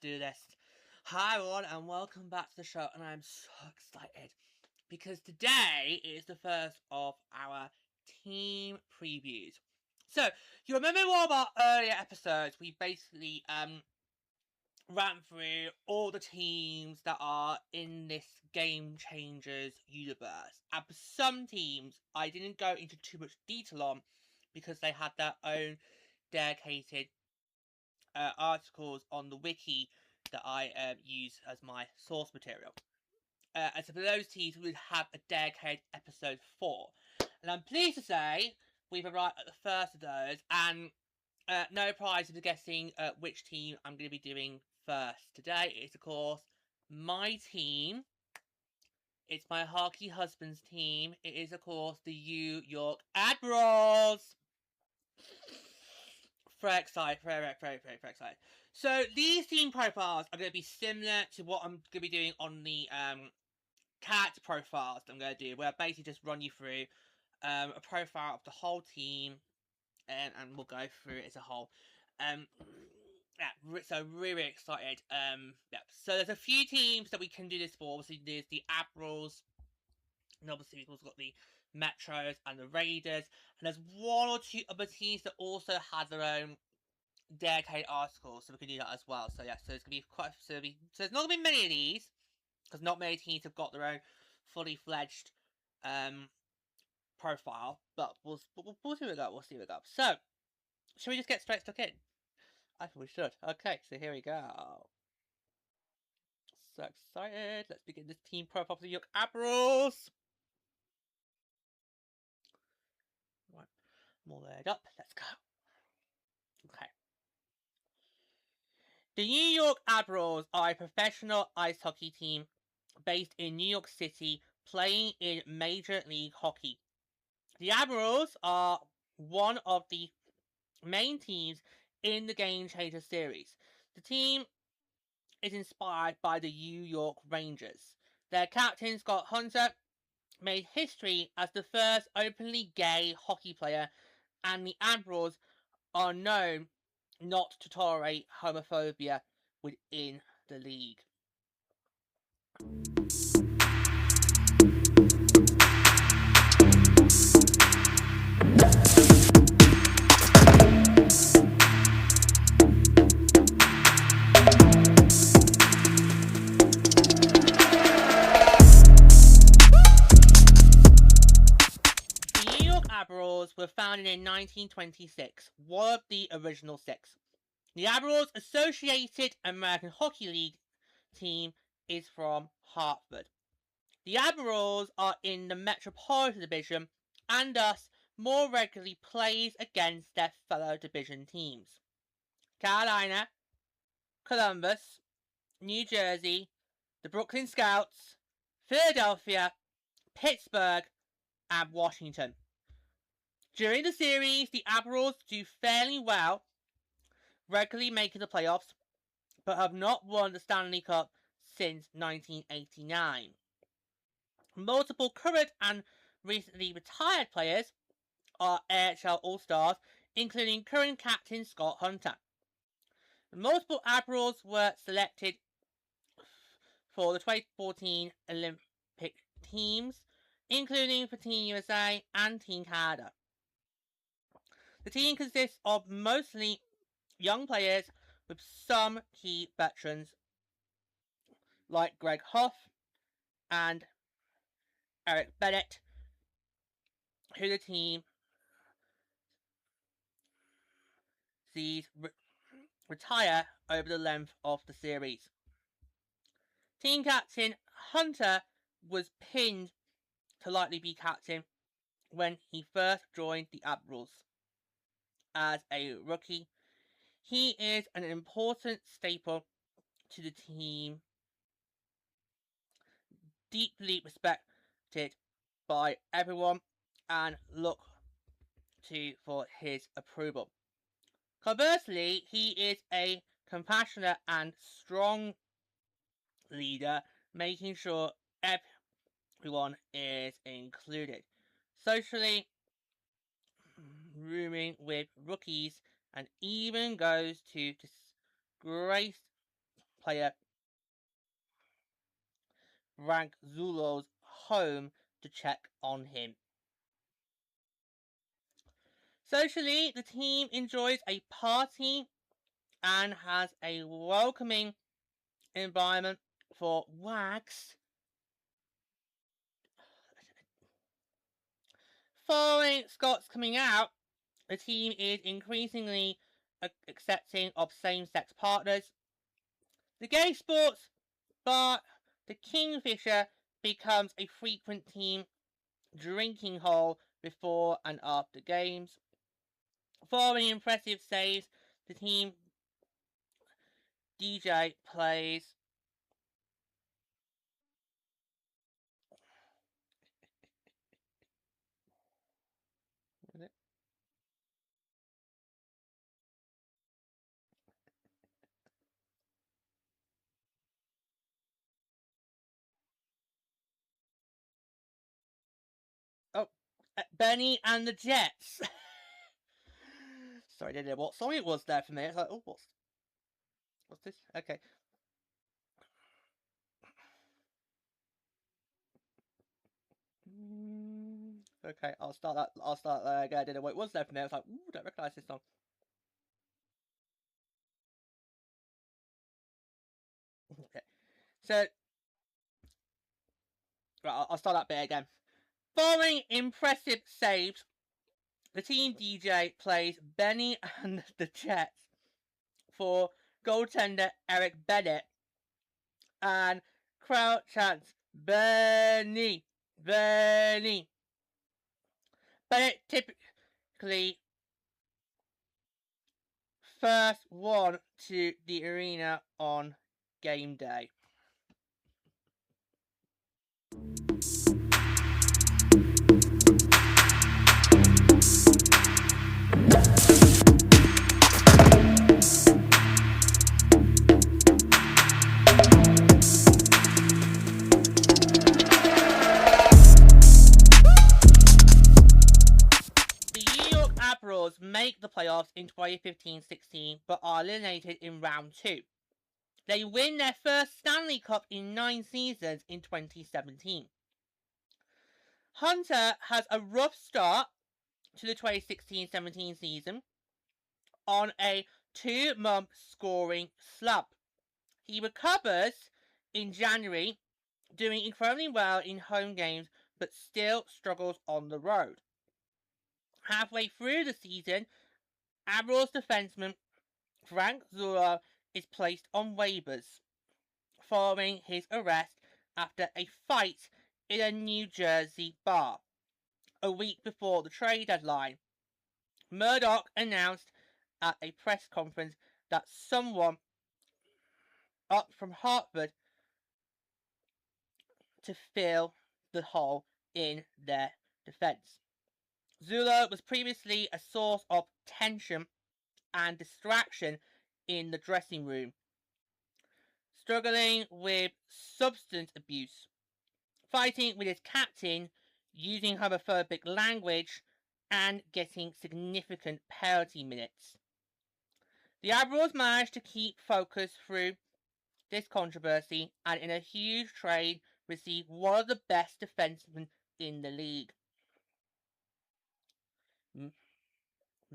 do this. Hi everyone and welcome back to the show, and I'm so excited because today is the first of our team previews. So, you remember one of our earlier episodes, we basically ran through all the teams that are in this Game Changers universe. And for some teams, I didn't go into too much detail on because they had their own dedicated articles on the wiki that I use as my source material. And so for those teams, we would have a dedicated episode for. And I'm pleased to say we've arrived at the first of those, and no prize for guessing which team I'm going to be doing first. Today is, of course, my team. It's my hockey husband's team. It is, of course, the New York Admirals. Very excited, very excited. So these team profiles are going to be similar to what I'm going to be doing on the character profiles that I'm going to do, where I basically just run you through a profile of the whole team, and we'll go through it as a whole. Yeah, so really excited. Yeah. So there's a few teams that we can do this for. Obviously, there's the Admirals, and obviously we've also got the Metros and the Raiders, and there's one or two other teams that also have their own dedicated articles, so we can do that as well. So yeah, so it's gonna be quite. So there's not gonna be many of these because not many teams have got their own fully fledged profile. But we'll see where we go. We'll see where we go. So should we just get straight stuck in? I think we should. Okay, so here we go. So excited. Let's begin this team profile for the New York Admirals. Right, I'm all laid up. Let's go. Okay. The New York Admirals are a professional ice hockey team based in New York City, playing in Major League Hockey. The Admirals are one of the main teams in the Game Changer series. The team is inspired by the New York Rangers. Their captain, Scott Hunter, made history as the first openly gay hockey player, and the Admirals are known not to tolerate homophobia within the league. Admirals were founded in 1926, one of the original six. The Admirals Associated American Hockey League team is from Hartford. The Admirals are in the Metropolitan Division and thus more regularly plays against their fellow division teams. Carolina, Columbus, New Jersey, the Brooklyn Scouts, Philadelphia, Pittsburgh, and Washington. During the series, the Admirals do fairly well, regularly making the playoffs, but have not won the Stanley Cup since 1989. Multiple current and recently retired players are AHL All-Stars, including current captain Scott Hunter. Multiple Admirals were selected for the 2014 Olympic teams, including for Team USA and Team Canada. The team consists of mostly young players with some key veterans like Greg Huff and Eric Bennett, who the team sees retire over the length of the series. Team captain Hunter was pinned to likely be captain when he first joined the Admirals. As a rookie, he is an important staple to the team, deeply respected by everyone, and look to for his approval. Conversely, he is a compassionate and strong leader, making sure everyone is included. Socially, rooming with rookies, and even goes to disgraced player Frank Zulo's home to check on him. Socially, the team enjoys a party and has a welcoming environment for wags. Following Scott's coming out, the team is increasingly accepting of same-sex partners. The gay sports bar, the Kingfisher, becomes a frequent team drinking hole before and after games. Following impressive saves, the team DJ plays Benny and the Jets. Sorry, I didn't know what song it was there for me. It's like, oh, what's this? Okay. Okay, I'll start there again. I didn't know what it was there for me. I was like, ooh, don't recognise this song. Okay. So, right, I'll start that bit again. Following impressive saves, the team DJ plays Benny and the Jets for goaltender Eric Bennett, and crowd chants, Benny, Benny. Bennett typically first one to the arena on game day. Admirals make the playoffs in 2015-16 but are eliminated in round 2. They win their first Stanley Cup in 9 seasons in 2017. Hunter has a rough start to the 2016-17 season on a 2-month scoring slump. He recovers in January, doing incredibly well in home games but still struggles on the road. Halfway through the season, Admirals defenseman Frank Zulo is placed on waivers following his arrest after a fight in a New Jersey bar a week before the trade deadline. Murdoch announced at a press conference that someone up from Hartford to fill the hole in their defense. Zulo was previously a source of tension and distraction in the dressing room, struggling with substance abuse, fighting with his captain, using homophobic language, and getting significant penalty minutes. The Admirals managed to keep focus through this controversy and in a huge trade received one of the best defensemen in the league.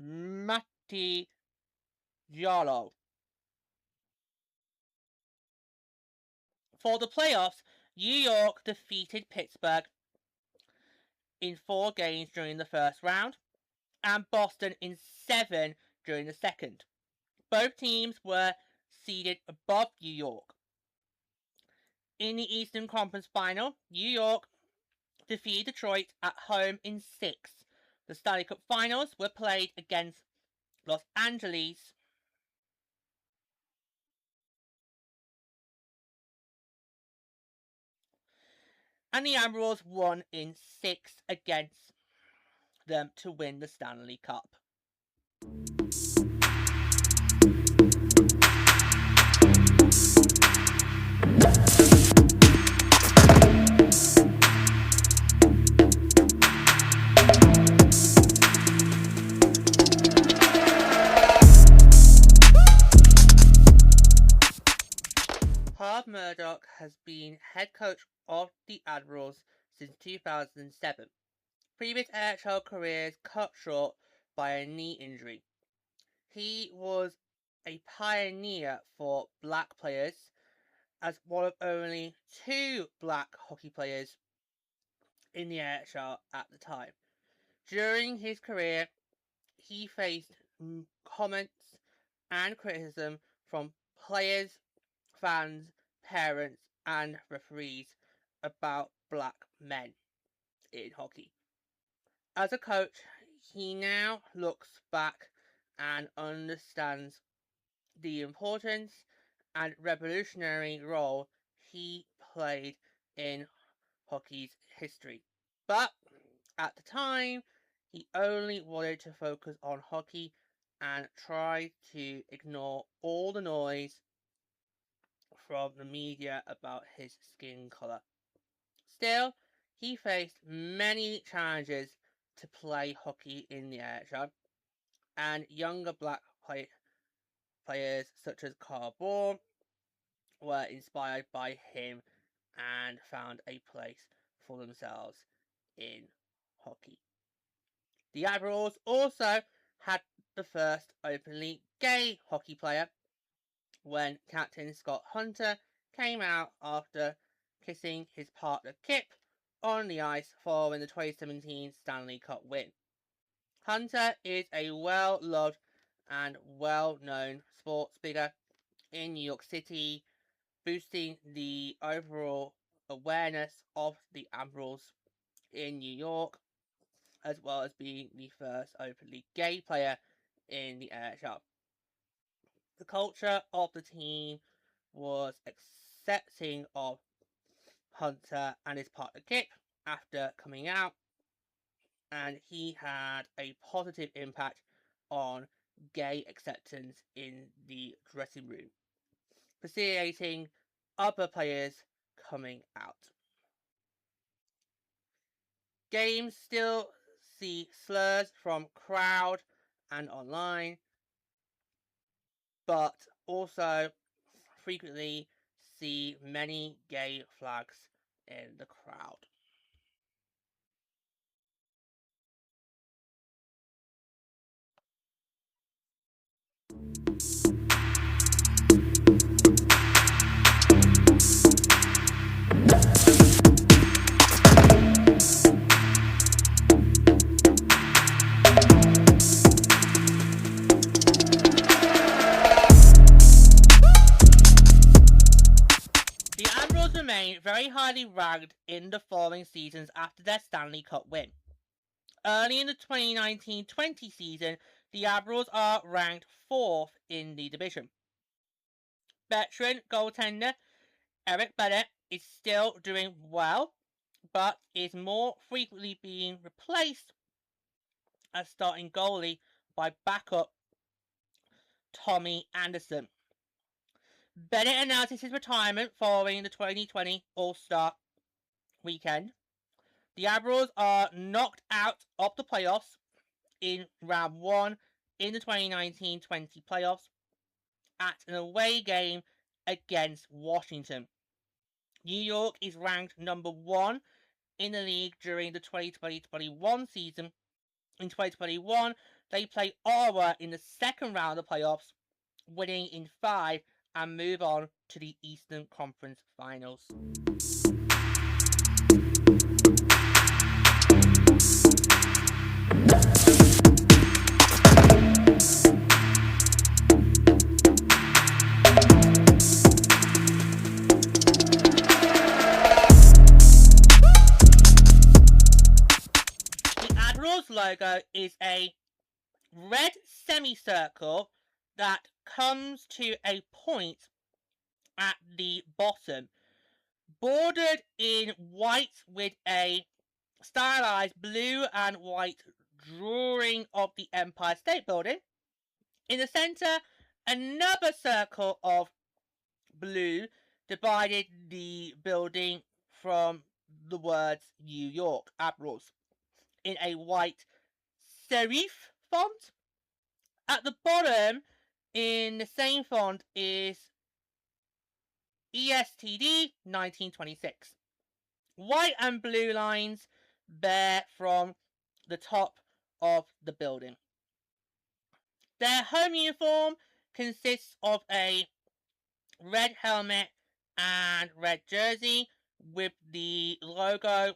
Matti Giallo. For the playoffs, New York defeated Pittsburgh in 4 games during the first round and Boston in 7 during the second. Both teams were seeded above New York. In the Eastern Conference Final, New York defeated Detroit at home in 6. The Stanley Cup Finals were played against Los Angeles and the Admirals won in 6 against them to win the Stanley Cup. has been head coach of the Admirals since 2007. Previous NHL careers cut short by a knee injury. He was a pioneer for black players, as one of only two black hockey players in the NHL at the time. During his career, he faced comments and criticism from players, fans, parents, and referees about black men in hockey. As a coach, he now looks back and understands the importance and revolutionary role he played in hockey's history. But at the time, he only wanted to focus on hockey and tried to ignore all the noise from the media about his skin colour. Still, he faced many challenges to play hockey in the NHL, and younger black players such as Carl Bourne were inspired by him and found a place for themselves in hockey. The Admirals also had the first openly gay hockey player when Captain Scott Hunter came out after kissing his partner Kip on the ice following the 2017 Stanley Cup win. Hunter is a well-loved and well-known sports figure in New York City, boosting the overall awareness of the Admirals in New York, as well as being the first openly gay player in the NHL. The culture of the team was accepting of Hunter and his partner Kip after coming out, and he had a positive impact on gay acceptance in the dressing room, facilitating other players coming out. Games still see slurs from crowd and online, but also frequently see many gay flags in the crowd. The Admirals remained very highly ranked in the following seasons after their Stanley Cup win. Early in the 2019-20 season, the Admirals are ranked 4th in the division. Veteran goaltender Eric Bennett is still doing well, but is more frequently being replaced as starting goalie by backup Tommy Anderson. Bennett announces his retirement following the 2020 All-Star weekend. The Admirals are knocked out of the playoffs in round 1 in the 2019-20 playoffs at an away game against Washington. New York is ranked number 1 in the league during the 2020-21 season. In 2021, they play Ottawa in the second round of the playoffs, winning in 5 and move on to the Eastern Conference Finals. The Admirals logo is a red semicircle that comes to a point at the bottom, bordered in white with a stylized blue and white drawing of the Empire State Building. In the center, another circle of blue divided the building from the words New York Admirals in a white serif font. At the bottom, in the same font, is ESTD 1926. White and blue lines bear from the top of the building. Their home uniform consists of a red helmet and red jersey with the logo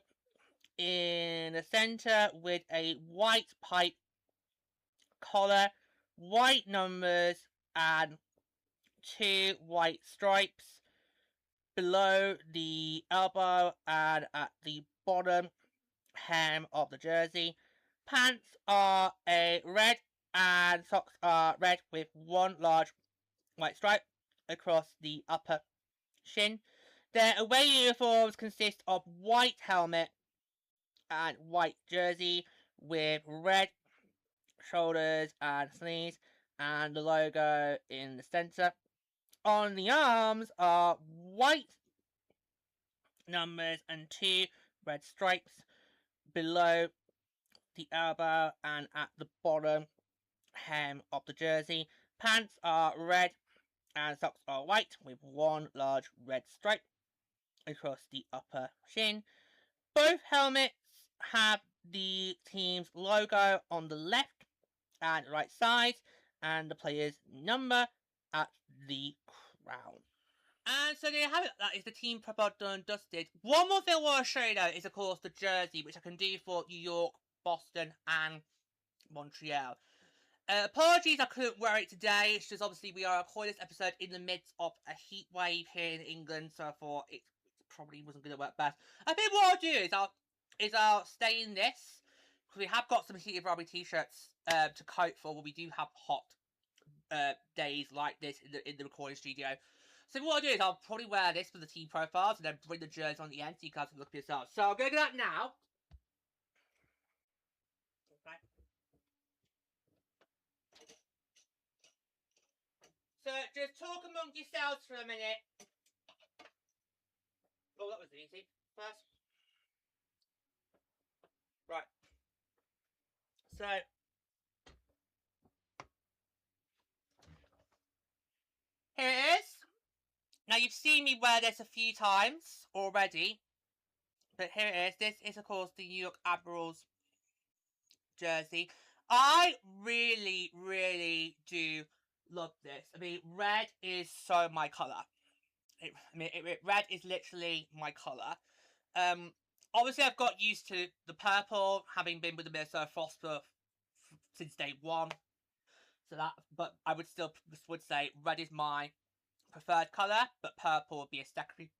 in the center with a white pipe collar, white numbers, and 2 white stripes below the elbow and at the bottom hem of the jersey. Pants are a red and socks are red with 1 large white stripe across the upper shin. Their away uniforms consist of white helmet and white jersey with red shoulders and sleeves and the logo in the center. On the arms are white numbers and 2 red stripes below the elbow and at the bottom hem of the jersey. Pants are red and socks are white with 1 large red stripe across the upper shin. Both helmets have the team's logo on the left and right side and the player's number at the crown. And so there you have it. That is the team proper done and dusted. One more thing I want to show you though is of course the jersey, which I can do for New York, Boston and Montreal. Apologies I couldn't wear it today. It's just obviously we are recording this episode in the midst of a heat wave here in England, so I thought it probably wasn't going to work best. I think what I'll do is I'll stay in this because we have got some heated rugby t-shirts to coat for when we do have hot days like this in the recording studio. So what I'll do is I'll probably wear this for the team profiles and then bring the jersey on the end so you guys can look for yourselves. So I'll go to that now. Okay. So just talk among yourselves for a minute. Oh, that was easy. First. Right. So here it is. Now you've seen me wear this a few times already, but here it is. This is of course the New York Admirals jersey. I really, really do love this. I mean, red is so my colour. Red is literally my colour. Obviously I've got used to the purple, having been with the Minnesota Frost since day one. So that, but I would still say red is my preferred colour, but purple would be a secondary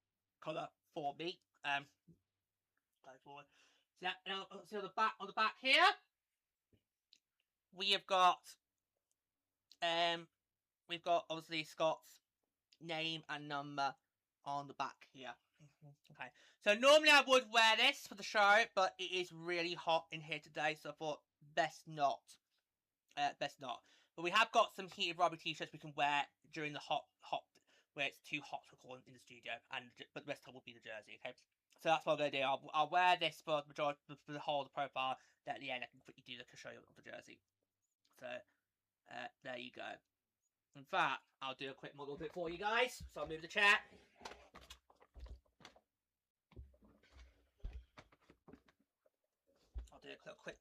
colour for me. Go forward. So now, see on the back here, we have got we've got obviously Scott's name and number on the back here. Okay, so normally I would wear this for the show, but it is really hot in here today, so I thought best not. But we have got some heated rugby t-shirts we can wear during the hot where it's too hot to record in the studio, but the rest of it will be the jersey. Okay, so that's what I'm gonna do. I'll wear this for the majority for the whole of the profile. Then at the end I can quickly do the show of the jersey. So there you go. In fact, I'll do a quick model bit for you guys. So I'll move the chair.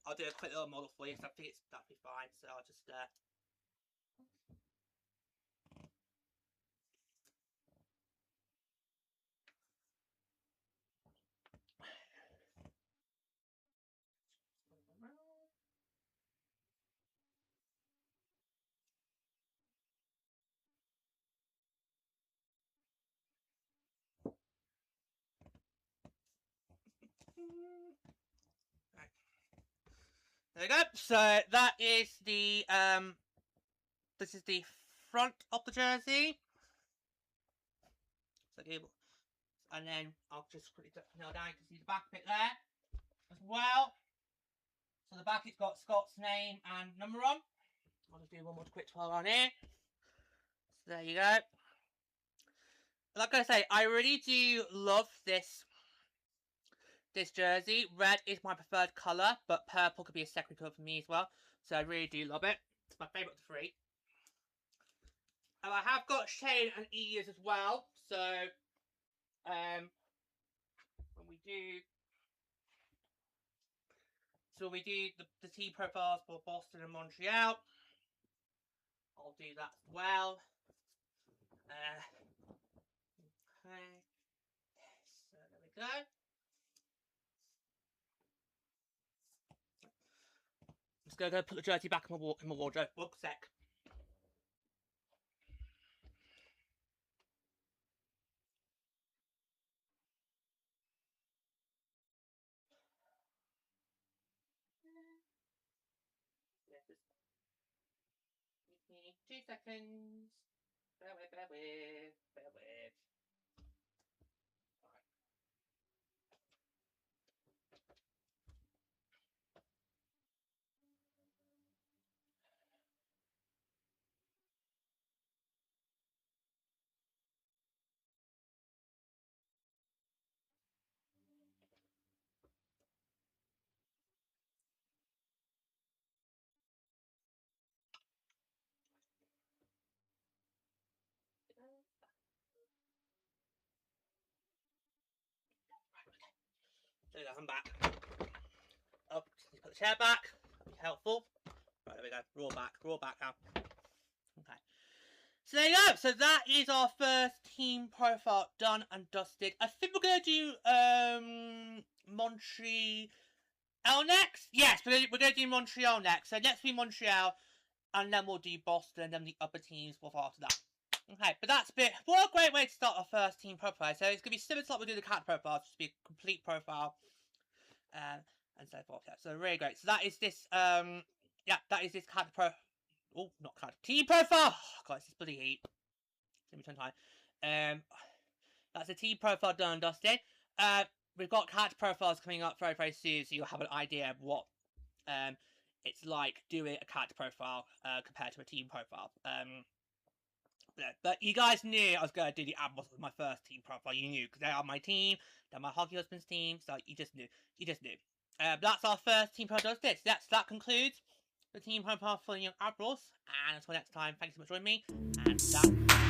I'll do a quick little model for you. So I think that'll be fine. So I'll just right. There we go. So that is the this is the front of the jersey. So and then I'll just quickly nail down. You can see the back bit there as well. So the back it's got Scott's name and number on. I'll just do one more quick twirl on here. So there you go. Like I say, I really do love this jersey. Red is my preferred colour, but purple could be a secondary colour for me as well. So I really do love it. It's my favourite of the 3. And I have got Shane and Ian's as well. So when we do. So we do the team profiles for Boston and Montreal. I'll do that as well. Okay. So there we go. I'm just gonna go put the jersey back in my wardrobe. One sec. Give me 2 seconds. Bear with. There we go, I'm back. Oh, put the chair back. That'd be helpful. Right, there we go. Roll back now. Okay. So there you go. So that is our first team profile done and dusted. I think we're gonna do Montreal next. Yes, we're gonna do Montreal next. So next will be Montreal, and then we'll do Boston, and then the other teams will follow after that. Okay, but that's bit. What a great way to start our first team profile. So it's gonna be similar to what we do the cat profile, just be a complete profile, and so forth. Yeah, so really great. So that is this. Yeah, that is this cat pro. Oh, not cat. Team profile. Oh, God, it's this bloody heat. Let me turn time. That's a team profile done and dusted. We've got cat profiles coming up very, very soon, so you'll have an idea of what it's like doing a cat profile compared to a team profile. But you guys knew I was going to do the Admirals as my first team profile. You knew, because they are my team. They're my hockey husband's team, so you just knew. But that's our first team profile dusted. So that concludes the team profile for the Young Admirals. And until next time, thanks so much for joining me. And that